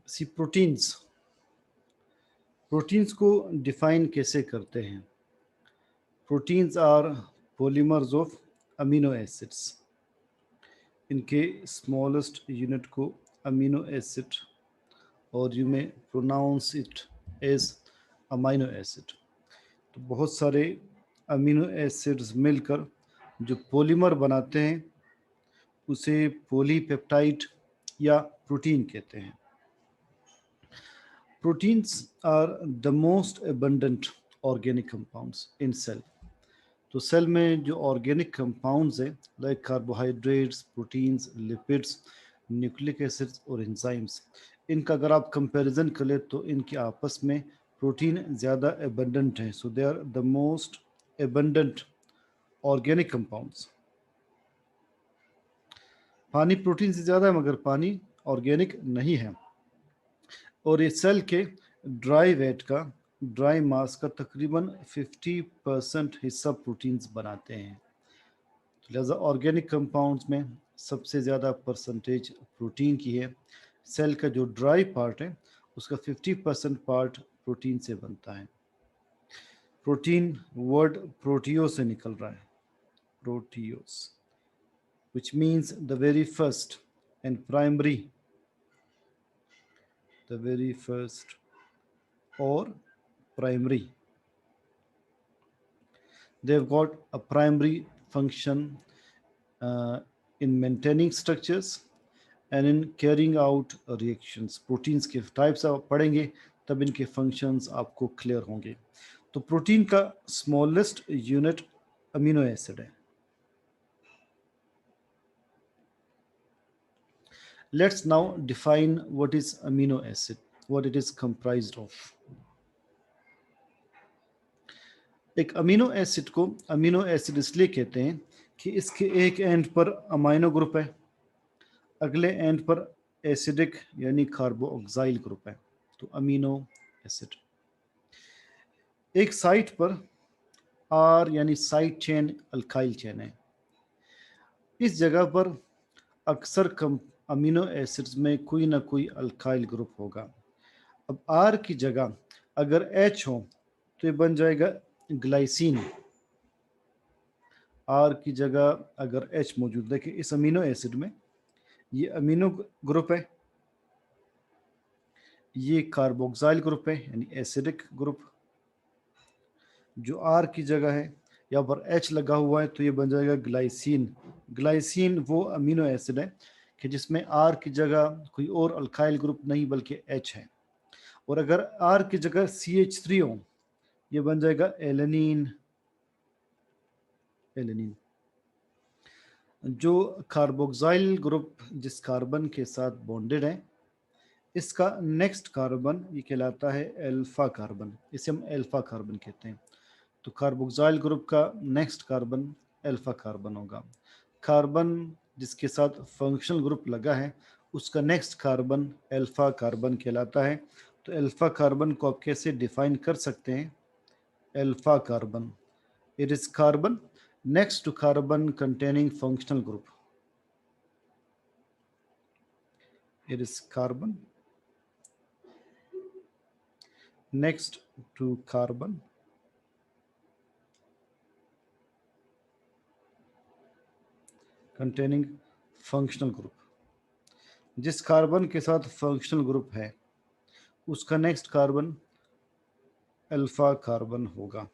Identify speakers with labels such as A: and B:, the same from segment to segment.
A: सी proteins proteins को define कैसे करते हैं? Proteins are polymers of amino acids. इनके स्मॉलेस्ट यूनिट को amino acid or you may pronounce it as amino acid. तो बहुत सारे अमीनो एसिड्स मिलकर जो पॉलीमर बनाते हैं उसे पॉलीपेप्टाइड या प्रोटीन कहते हैं। Proteins are the most abundant organic compounds in cell. तो सेल में जो ऑर्गेनिक कंपाउंड्स हैं like carbohydrates, proteins, lipids, nucleic acids और एंजाइम्स, इनका अगर आप कंपैरिजन करें तो इनके आपस में प्रोटीन ज़्यादा एबंडेंट हैं। So they are the most abundant organic compounds. पानी प्रोटीन से ज़्यादा है मगर पानी ऑर्गेनिक नहीं है। और ये सेल के ड्राई वेट का, ड्राई मास का तकरीबन 50% हिस्सा प्रोटीन्स बनाते हैं। लिहाजा ऑर्गेनिक कंपाउंड्स में सबसे ज़्यादा परसेंटेज प्रोटीन की है। सेल का जो ड्राई पार्ट है उसका 50% पार्ट प्रोटीन से बनता है। प्रोटीन वर्ड प्रोटियो से निकल रहा है, प्रोटियोस, which means the very first and primary, the very first or primary. They've got a primary function in maintaining structures and in carrying out reactions. Proteins के types आप पढ़ेंगे तब इनके फंक्शंस आपको क्लियर होंगे। तो प्रोटीन का स्मॉलेस्ट यूनिट अमीनो एसिड है। Let's now define what is amino acid, what it is comprised of. एक अमीनो एसिड को अमीनो एसिड इसलिए कहते हैं कि इसके एक एंड पर अमाइनो ग्रुप है, अगले एंड पर एसिडिक यानी कार्बोक्सिल ग्रुप है। तो अमीनो एसिड। एक साइट पर आर यानी साइड चेन अल्काइल चेन है। इस जगह पर अक्सर अमीनो एसिड्स में कोई ना कोई अल्काइल ग्रुप होगा। अब आर की जगह अगर एच हो तो ये बन जाएगा ग्लाइसिन। आर की जगह अगर एच मौजूद, देखिए इस अमीनो एसिड में ये अमीनो ग्रुप है, ये कार्बोक्सिल ग्रुप है यानी एसिडिक ग्रुप। जो आर की जगह है यहाँ पर एच लगा हुआ है तो ये बन जाएगा ग्लाइसिन। ग्लाइसिन वो अमीनो एसिड है कि जिसमें आर की जगह कोई और अल्काइल ग्रुप नहीं बल्कि एच है। और अगर आर की जगह CH3 हो ये बन जाएगा एलेनिन। एलेनिन जो कार्बोक्सिल ग्रुप जिस कार्बन के साथ बॉन्डेड है, इसका नेक्स्ट कार्बन ये कहलाता है अल्फा कार्बन। इसे हम अल्फा कार्बन कहते हैं। तो कार्बोक्सिल ग्रुप का नेक्स्ट कार्बन अल्फा कार्बन होगा। कार्बन जिसके साथ फंक्शनल ग्रुप लगा है उसका नेक्स्ट कार्बन अल्फा कार्बन कहलाता है। तो अल्फा कार्बन को आप कैसे डिफाइन कर सकते हैं? Alpha carbon, it is carbon next to carbon containing functional group. It is carbon next to carbon containing functional group. जिस कार्बन के साथ फंक्शनल ग्रुप है उसका नेक्स्ट कार्बन अल्फा कार्बन होगा।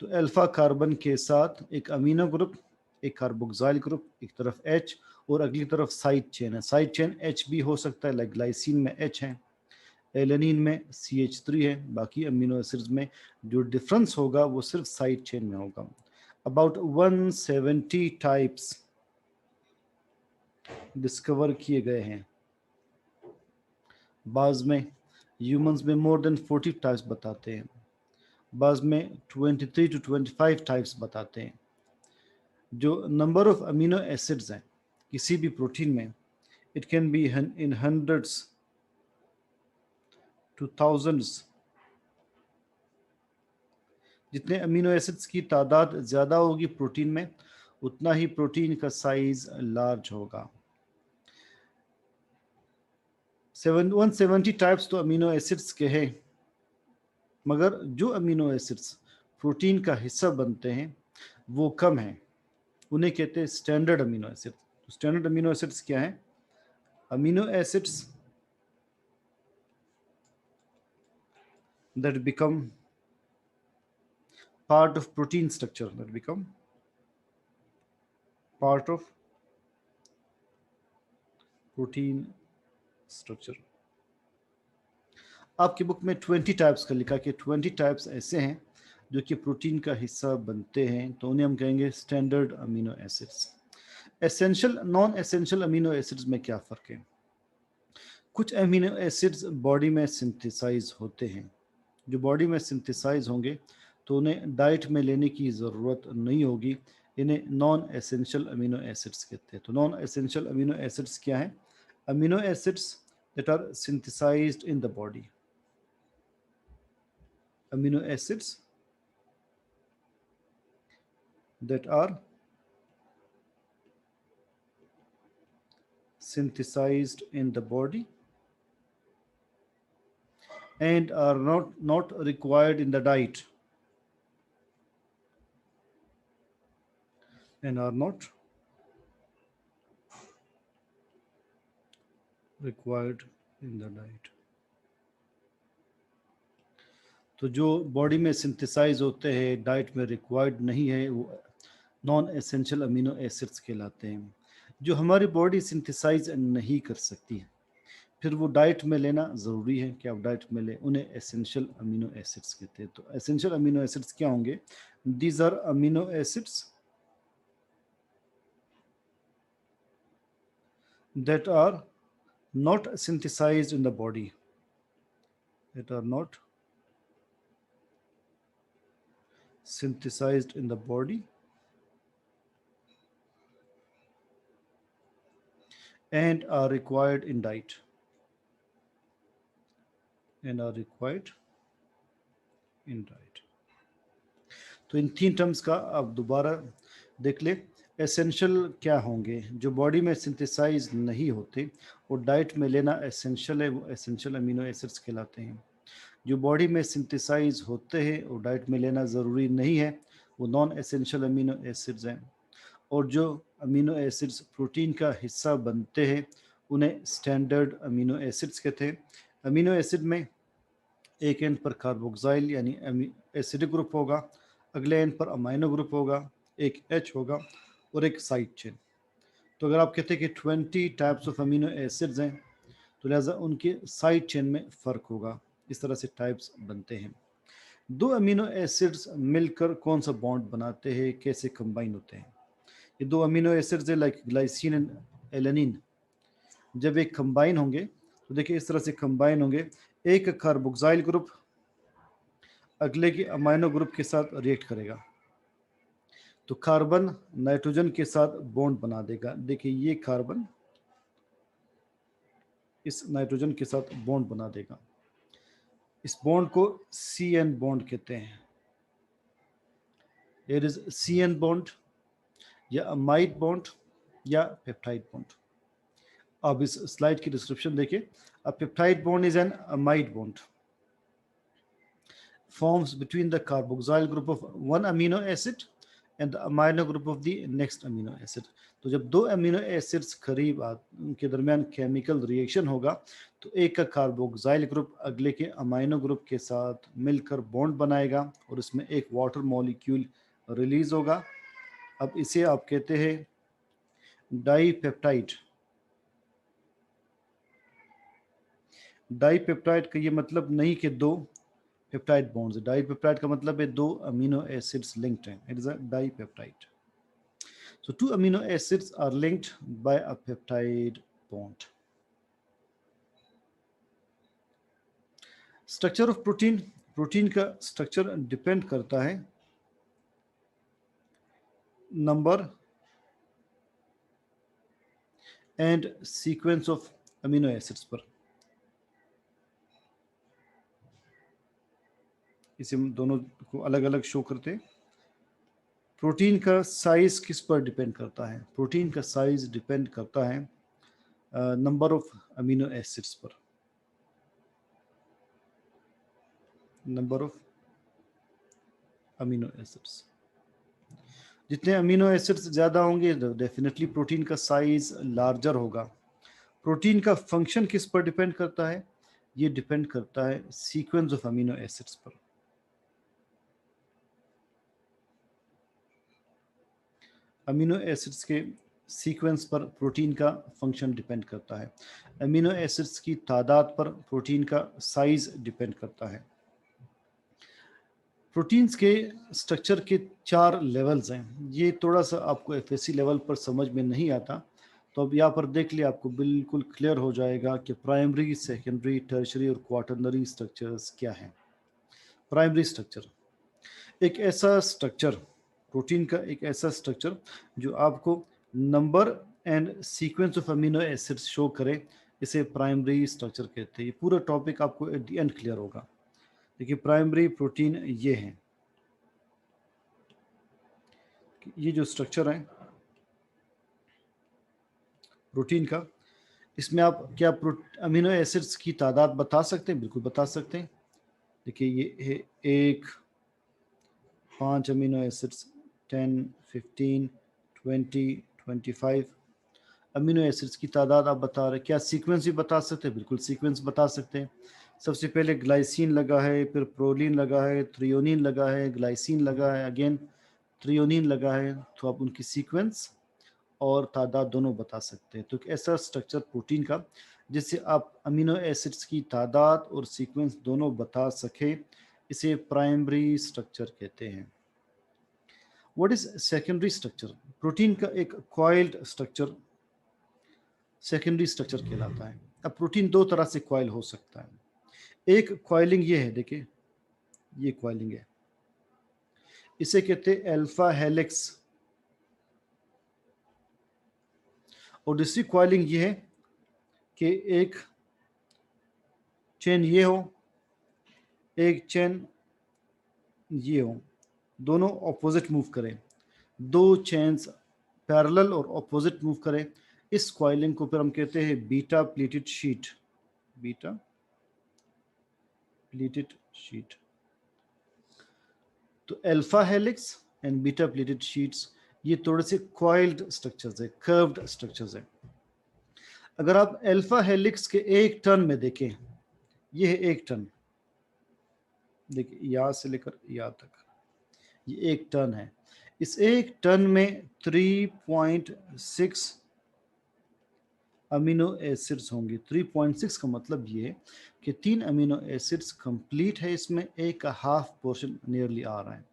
A: तो अल्फा कार्बन के साथ एक अमीनो ग्रुप, एक कार्बोक्सिल ग्रुप, एक तरफ H और अगली तरफ साइड चेन है। साइड चेन H भी हो सकता है, लाइक ग्लाइसिन में H है, एलेनिन में CH3 है। बाकी अमीनो एसिड्स में जो डिफरेंस होगा वो सिर्फ साइड चेन में होगा। अबाउट 170 टाइप्स डिस्कवर किए गए हैं। बाज़ में ह्यूमंस में मोर देन 40 टाइप्स बताते हैं, बाज़ में 23 to 25 टाइप्स बताते हैं। जो नंबर ऑफ अमीनो एसिड्स हैं किसी भी प्रोटीन में, it can be in hundreds two thousands. जितने अमीनो एसिड्स की तादाद ज़्यादा होगी प्रोटीन में उतना ही प्रोटीन का साइज लार्ज होगा। 170 टाइप्स तो अमीनो एसिड्स के हैं, मगर जो अमीनो एसिड्स प्रोटीन का हिस्सा बनते हैं वो कम हैं, उन्हें कहते हैं standard amino acid. Standard amino acids क्या हैं? Amino acids that become part of protein structure, that become part of protein structure। आपकी बुक में 20 टाइप्स का लिखा कि 20 टाइप्स ऐसे हैं जो कि प्रोटीन का हिस्सा बनते हैं, तो उन्हें हम कहेंगे standard amino acids. Essential non essential amino acids में क्या फ़र्क है? कुछ अमीनो एसिड्स बॉडी में सिंथेसाइज होते हैं, जो बॉडी में सिंथेसाइज होंगे तो उन्हें डाइट में लेने की ज़रूरत नहीं होगी, इन्हें नॉन एसेंशियल अमीनो एसिड्स कहते हैं। तो नॉन एसेंशियल अमीनो एसिड्स क्या हैं? Amino acids that are synthesised in the body. Amino acids that are synthesized in the body and are not required in the diet, and are not required in the diet। तो जो body में synthesise होते हैं, diet में required नहीं है, वो non essential amino acids कहलाते हैं। जो हमारी बॉडी सिंथेसाइज नहीं कर सकती है, फिर वो डाइट में लेना ज़रूरी है कि आप डाइट में लें, उन्हें एसेंशियल अमीनो एसिड्स कहते हैं। तो एसेंशियल अमीनो एसिड्स क्या होंगे? These are amino acids that are not synthesized in the body, that are not synthesized in the body and are required in diet, and are required in diet। तो इन 3 terms का आप दोबारा देख ले। Essential क्या होंगे? जो बॉडी में सिंथेसाइज नहीं होते और डाइट में लेना एसेंशियल है, वो एसेंशियल अमीनो एसिड्स कहलाते हैं। जो बॉडी में सिंथेसाइज होते हैं और डाइट में लेना ज़रूरी नहीं है, वो नॉन एसेंशियल अमीनो एसिड्स हैं। और जो अमीनो एसिड्स प्रोटीन का हिस्सा बनते हैं, उन्हें स्टैंडर्ड अमीनो एसिड्स कहते हैं। अमीनो एसिड में एक एंड पर कार्बोक्साइल यानी एसिडिक ग्रुप होगा, अगले एंड पर अमाइनो ग्रुप होगा, एक H होगा और एक साइड चेन। तो अगर आप कहते हैं कि 20 टाइप्स ऑफ अमीनो एसिड्स हैं, तो लिहाजा उनके साइड चेन में फ़र्क होगा। इस तरह से टाइप्स बनते हैं। 2 अमीनो एसिड्स मिलकर कौन सा बॉन्ड बनाते हैं, कैसे कंबाइन होते हैं? ये 2 अमीनो एसिड्स है लाइक ग्लाइसिन एंड एलेनिन। जब एक कंबाइन होंगे तो देखिए इस तरह से कंबाइन होंगे, एक कार्बोक्साइल ग्रुप अगले के अमाइनो ग्रुप के साथ रिएक्ट करेगा, तो कार्बन नाइट्रोजन के साथ बॉन्ड बना देगा। देखिए ये कार्बन इस नाइट्रोजन के साथ बॉन्ड बना देगा। इस बॉन्ड को CN बॉन्ड कहते हैं। There is CN बॉन्ड या अमाइड बॉन्ड या पेप्टाइड बॉन्ड। अब इस स्लाइड की डिस्क्रिप्शन देखिए। अ peptide bond is an amide bond forms between the carboxyl group of one amino acid and the amino group of the next amino acid। तो जब 2 amino acids करीब उनके दरमियान केमिकल रिएक्शन होगा, तो एक का कार्बोक्साइल ग्रुप अगले के अमाइनो ग्रुप के साथ मिलकर बॉन्ड बनाएगा और इसमें एक वाटर मॉलिक्यूल रिलीज होगा। अब इसे आप कहते हैं डाईपेप्टाइड। डाईपेप्टाइड का ये मतलब नहीं कि 2 पेप्टाइड बॉन्ड्स। डाईपेप्टाइड का मतलब है 2 अमीनो एसिड्स लिंक्ड हैं। It is a dipeptide. So 2 amino acids are linked by a peptide bond। Structure of protein. Protein का स्ट्रक्चर डिपेंड करता है number and sequence of amino acids पर। इसे हम दोनों को अलग अलग शो करते हैं। प्रोटीन का साइज किस पर डिपेंड करता है? प्रोटीन का साइज डिपेंड करता है नंबर ऑफ अमीनो एसिड्स पर। Number of amino acids. जितने अमीनो एसिड्स ज़्यादा होंगे डेफिनेटली प्रोटीन का साइज लार्जर होगा। प्रोटीन का फंक्शन किस पर डिपेंड करता है? ये डिपेंड करता है सीक्वेंस ऑफ अमीनो एसिड्स पर। अमीनो एसिड्स के सीक्वेंस पर प्रोटीन का फंक्शन डिपेंड करता है। अमीनो एसिड्स की तादाद पर प्रोटीन का साइज डिपेंड करता है। प्रोटीन्स के स्ट्रक्चर के 4 लेवल्स हैं। ये थोड़ा सा आपको एफएससी लेवल पर समझ में नहीं आता, तो अब यहाँ पर देख लिया, आपको बिल्कुल क्लियर हो जाएगा कि प्राइमरी, सेकेंडरी, टर्शरी और क्वाटरनरी स्ट्रक्चर्स क्या हैं। प्राइमरी स्ट्रक्चर एक ऐसा स्ट्रक्चर, प्रोटीन का एक ऐसा स्ट्रक्चर जो आपको number and sequence of amino acids show करे, इसे प्राइमरी स्ट्रक्चर कहते हैं। ये पूरा टॉपिक आपको एट द एंड क्लियर होगा। देखिए प्राइमरी प्रोटीन ये हैं, ये जो स्ट्रक्चर है प्रोटीन का, इसमें आप क्या अमीनो एसिड्स की तादाद बता सकते हैं? बिल्कुल बता सकते हैं। देखिए ये है 1, 5 अमीनो एसिड्स, 10, 15, 20, 25 अमीनो एसिड्स की तादाद आप बता रहे हैं। क्या सीक्वेंस भी बता सकते हैं? बिल्कुल सीक्वेंस बता सकते हैं। सबसे पहले ग्लाइसिन लगा है, फिर प्रोलीन लगा है, थ्रियोनिन लगा है, ग्लाइसिन लगा है, अगेन थ्रियोनिन लगा है। तो आप उनकी सीक्वेंस और तादाद दोनों बता सकते हैं। तो एक ऐसा स्ट्रक्चर प्रोटीन का जिससे आप अमीनो एसिड्स की तादाद और सीक्वेंस दोनों बता सके, इसे प्राइमरी स्ट्रक्चर कहते हैं। What is secondary structure? Protein का एक कॉइल्ड स्ट्रक्चर सेकेंडरी स्ट्रक्चर कहलाता है। अब प्रोटीन दो तरह से कॉइल हो सकता है। एक कॉइलिंग ये है, देखिए ये कॉइलिंग है, इसे कहते हैं अल्फा हेलिक्स। और दूसरी कॉइलिंग ये है कि एक चेन ये हो, एक चेन ये हो, दोनों ऑपोजिट मूव करें, दो चेन्स पैरेलल और ऑपोजिट मूव करें। इस कॉइलिंग को फिर हम कहते हैं beta pleated sheet. Beta pleated sheet. तो alpha helix and beta pleated sheets ये थोड़े से कॉइल्ड स्ट्रक्चर्स है, कर्व्ड स्ट्रक्चर्स है। अगर आप अल्फा हेलिक्स के एक टर्न में देखें, ये है एक टर्न, देखिए यहाँ से लेकर यहाँ तक ये एक टर्न है। इस एक टर्न में 3.6 अमीनो एसिड्स होंगे। 3.6 का मतलब ये है कि 3 अमीनो एसिड्स कंप्लीट है, इसमें एक हाफ पोर्शन नियरली आ रहा है।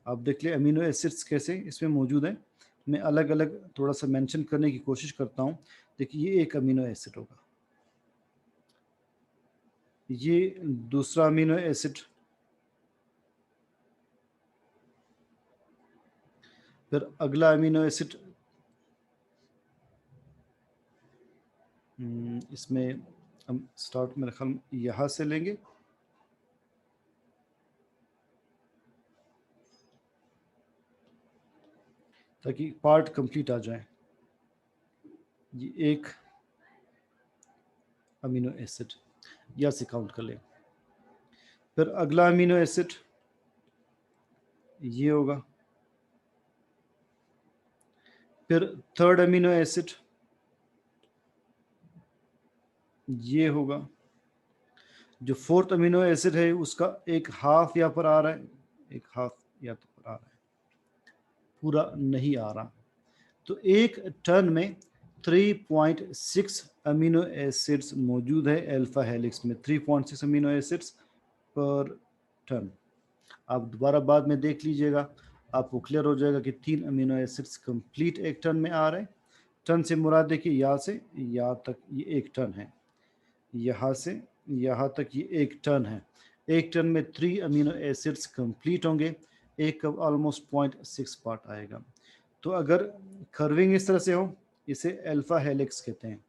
A: आप देख ले अमीनो एसिड्स कैसे इसमें मौजूद है। मैं अलग अलग थोड़ा सा मेंशन करने की कोशिश करता हूँ। देखिए ये एक अमीनो एसिड होगा, ये दूसरा अमीनो एसिड, फिर अगला अमीनो एसिड, इसमें हम स्टार्ट मेरे ख्याल यहाँ से लेंगे। ताकि पार्ट कंप्लीट आ जाए। ये एक अमीनो एसिड यहाँ से काउंट कर लें। फिर अगला अमीनो एसिड ये होगा, फिर थर्ड अमीनो एसिड ये होगा। जो फोर्थ अमीनो एसिड है उसका एक हाफ यहाँ पर आ रहा है, एक हाफ यहाँ पर आ रहा है, पूरा नहीं आ रहा। तो एक टर्न में 3.6 अमीनो एसिड्स मौजूद है अल्फा हेलिक्स में। 3.6 अमीनो एसिड्स पर टर्न। आप दोबारा बाद में देख लीजिएगा, आपको क्लियर हो जाएगा कि 3 अमीनो एसिड्स कंप्लीट एक टर्न में आ रहे हैं। टर्न से मुराद देखिए यहाँ से यहाँ तक ये एक टर्न है, यहाँ से यहाँ तक ये एक टर्न है। एक टर्न में 3 अमीनो एसिड्स कंप्लीट होंगे, एक का ऑलमोस्ट 0.6 पार्ट आएगा। तो अगर कर्विंग इस तरह से हो, इसे अल्फा हेलिक्स कहते हैं।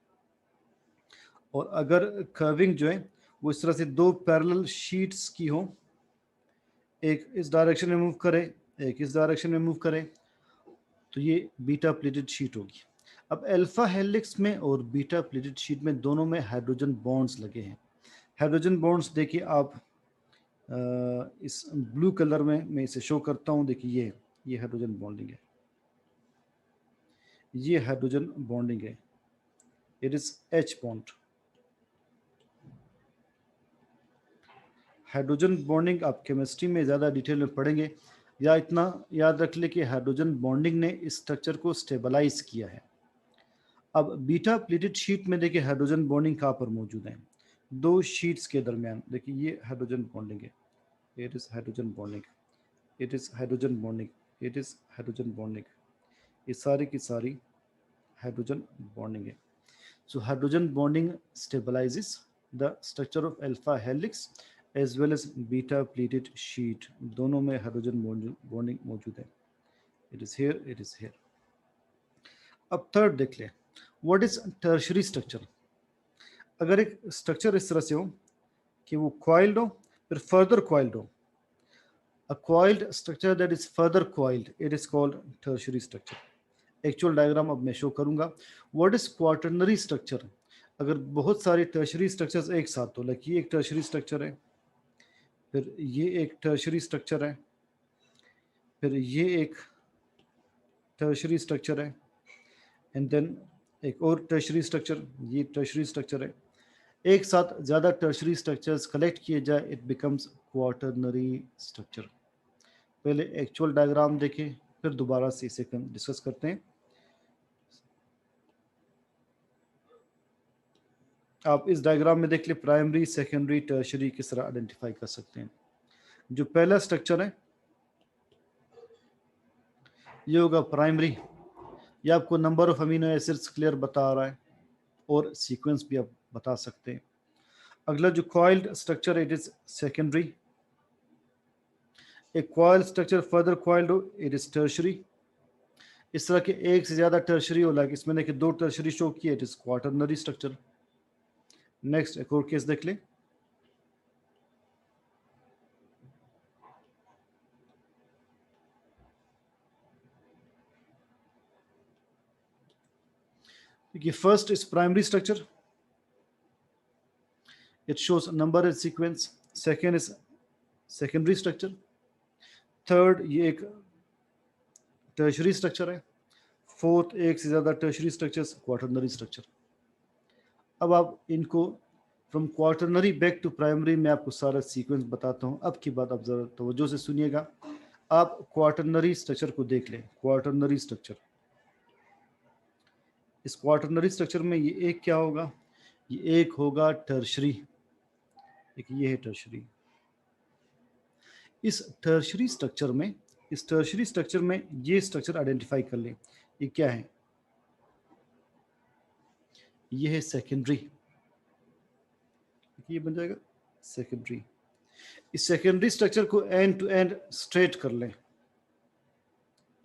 A: और अगर कर्विंग जो है वो इस तरह से दो पैरेलल शीट्स की हो, एक इस डायरेक्शन में मूव करे, एक इस डायरेक्शन में मूव करे, तो ये बीटा प्लेटेड शीट होगी। अब अल्फा हेलिक्स में और बीटा प्लेटेड शीट में दोनों में हाइड्रोजन बॉन्ड्स लगे हैं। हाइड्रोजन बॉन्ड्स देखिए आप इस ब्लू कलर में मैं इसे शो करता हूँ। देखिए ये हाइड्रोजन बॉन्डिंग है, ये हाइड्रोजन बॉन्डिंग है, it is H bond. Hydrogen bonding आप केमिस्ट्री में ज़्यादा डिटेल में पढ़ेंगे, या इतना याद रख ले कि हाइड्रोजन बॉन्डिंग ने इस स्ट्रक्चर को स्टेबलाइज किया है। अब बीटा प्लेटेड शीट में देखिए हाइड्रोजन बॉन्डिंग कहाँ पर मौजूद है, दो शीट्स के दरमियान। देखिए ये हाइड्रोजन बॉन्डिंग है, it is hydrogen bonding, it is hydrogen bonding, it is hydrogen bonding, ये सारी की सारी हाइड्रोजन बॉन्डिंग है। So hydrogen bonding stabilizes the structure of alpha helix as well as beta pleated sheet, दोनों में hydrogen bonding मौजूद है। It is here, it is here. अब थर्ड देख ले, व्हाट इज टर्शरी स्ट्रक्चर। अगर एक स्ट्रक्चर इस तरह से हो कि वो कॉइल्ड हो फिर फर्दर कॉइल्ड हो, a coiled structure that is further coiled, it is called tertiary structure. Actual diagram अब मैं शो करूंगा। व्हाट इज क्वाटरनरी स्ट्रक्चर, अगर बहुत सारे टर्शरी स्ट्रक्चर्स एक साथ हो, लाइक ये एक टर्शरी स्ट्रक्चर है, फिर ये एक टर्शरी स्ट्रक्चर है, फिर ये एक टर्शरी स्ट्रक्चर है, एंड देन एक और टर्शरी स्ट्रक्चर, ये टर्शरी स्ट्रक्चर है, एक साथ ज़्यादा टर्शरी स्ट्रक्चर्स कलेक्ट किए जाए, इट बिकम्स क्वाटरनरी स्ट्रक्चर। पहले एक्चुअल डायग्राम देखें, फिर दोबारा से इसे डिस्कस करते हैं। आप इस डायग्राम में देख ले प्राइमरी सेकेंडरी टर्शरी किस तरह आइडेंटिफाई कर सकते हैं। जो पहला स्ट्रक्चर है ये होगा प्राइमरी, ये आपको number of amino acids clear बता रहा है और सीक्वेंस भी आप बता सकते हैं। अगला जो coiled structure it is secondary, एक कॉइल स्ट्रक्चर फर्दर कॉइल्ड हो इट इज टर्शरी। इस तरह के एक से ज्यादा टर्शरी हो, लाइक इसमें देखिए दो टर्शरी शो किए, it is quaternary structure. Next एक और केस देख ले, देखिए first is primary structure, it shows number and sequence, second is secondary structure, third ये एक टर्शरी स्ट्रक्चर है, फोर्थ एक से ज़्यादा टर्शरी स्ट्रक्चर्स क्वाटरनरी स्ट्रक्चर। अब आप इनको from quaternary back to primary में आपको सारा सीक्वेंस बताता हूँ। अब की बात आप ज़रा तवज्जो से सुनिएगा। आप क्वाटरनरी स्ट्रक्चर को देख लें, क्वाटरनरी स्ट्रक्चर, इस क्वाटरनरी स्ट्रक्चर में ये एक क्या होगा, ये एक होगा टर्शरी, एक ये है टर्शरी। इस टर्शरी स्ट्रक्चर में, इस टर्शरी स्ट्रक्चर में ये स्ट्रक्चर आइडेंटिफाई कर लें, ये क्या है, ये है सेकेंडरी, ये बन जाएगा सेकेंडरी। इस सेकेंडरी स्ट्रक्चर को एंड टू एंड स्ट्रेट कर लें,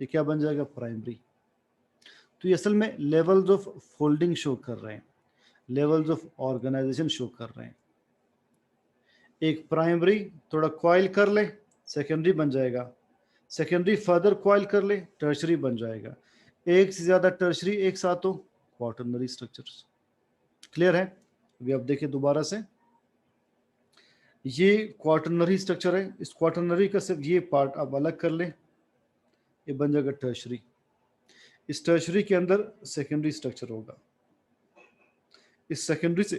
A: ये क्या बन जाएगा, प्राइमरी। तो ये असल में लेवल्स ऑफ फोल्डिंग शो कर रहे हैं, लेवल्स ऑफ ऑर्गेनाइजेशन शो कर रहे हैं। एक प्राइमरी थोड़ा कॉइल कर ले, सेकेंडरी बन जाएगा, सेकेंडरी फर्दर कॉइल कर ले, टर्शरी बन जाएगा। एक से ज़्यादा टर्शरी एक साथ हो, क्वाटरनरी स्ट्रक्चर्स। क्लियर है? अभी आप देखिए दोबारा से, ये क्वाटरनरी स्ट्रक्चर है, इस क्वाटरनरी का सिर्फ ये पार्ट आप अलग कर लें, ये बन जाएगा टर्शरी। इस टर्शरी के अंदर सेकेंडरी स्ट्रक्चर होगा, इस सेकेंडरी से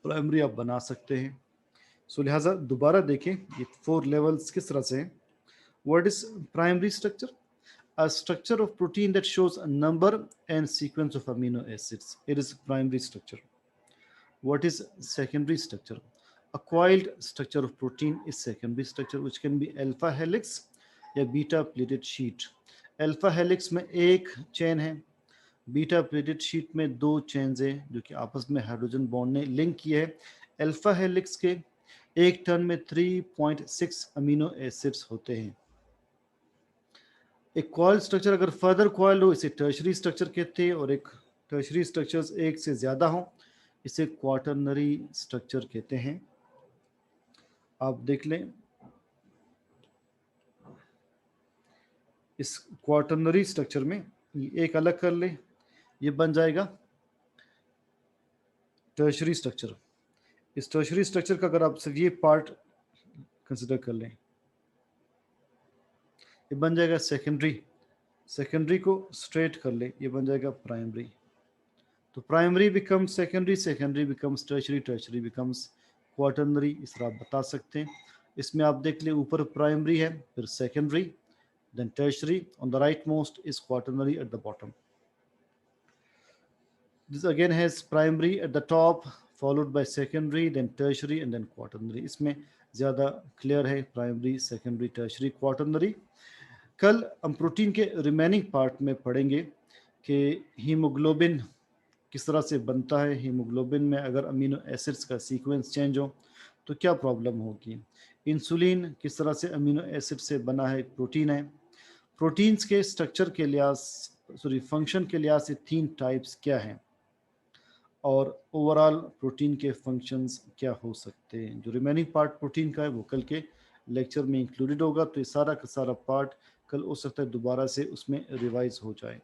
A: प्राइमरी आप बना सकते हैं। सो लिहाजा दोबारा देखें ये 4 लेवल्स किस तरह से हैं। What is primary structure, a structure of protein that shows a number and sequence of amino acids, it is primary structure. What is secondary structure, a coiled structure of protein is secondary structure which can be alpha helix या beta pleated sheet। alpha helix में एक chain है, beta pleated sheet में दो chains है जो कि आपस में हाइड्रोजन बॉन्ड ने लिंक किया है। अल्फा हेलिक्स के एक टर्न में 3.6 अमीनो एसिड्स होते हैं। एक कॉइल स्ट्रक्चर अगर फर्दर कॉइल हो इसे टर्शरी स्ट्रक्चर कहते हैं, और एक टर्शरी स्ट्रक्चर्स एक से ज़्यादा हो इसे क्वाटरनरी स्ट्रक्चर कहते हैं। आप देख लें इस क्वाटरनरी स्ट्रक्चर में एक अलग कर ले, ये बन जाएगा टर्शरी स्ट्रक्चर। इस टर्शरी स्ट्रक्चर का अगर आप सिर्फ ये पार्ट कंसिडर कर लें, ये बन जाएगा सेकेंडरी, सेकेंडरी को स्ट्रेट कर ले, ये बन जाएगा प्राइमरी। तो primary becomes secondary, secondary becomes tertiary, tertiary becomes quaternary, इस तरह आप बता सकते हैं। इसमें आप देख ले, ऊपर प्राइमरी है, फिर secondary, then tertiary, on the rightmost is quaternary at the bottom. This again has primary at the top, followed by secondary, then tertiary and then quaternary. इसमें ज़्यादा क्लियर है, प्राइमरी, सेकेंडरी, टर्शरी, क्वाटरनरी। कल हम protein के remaining part में पढ़ेंगे कि haemoglobin किस तरह से बनता है, हीमोग्लोबिन में अगर अमीनो एसिड्स का सीक्वेंस चेंज हो तो क्या प्रॉब्लम होगी, इंसुलिन किस तरह से अमीनो एसिड से बना है, एक प्रोटीन है। प्रोटीन्स के स्ट्रक्चर के लिहाज, सॉरी फंक्शन के लिहाज से 3 टाइप्स क्या हैं, और ओवरऑल प्रोटीन के फंक्शंस क्या हो सकते हैं। जो रिमेनिंग पार्ट प्रोटीन का है वो कल के लेक्चर में इंक्लूडेड होगा, तो ये सारा का सारा पार्ट कल हो सकता है दोबारा से उसमें रिवाइज हो जाए।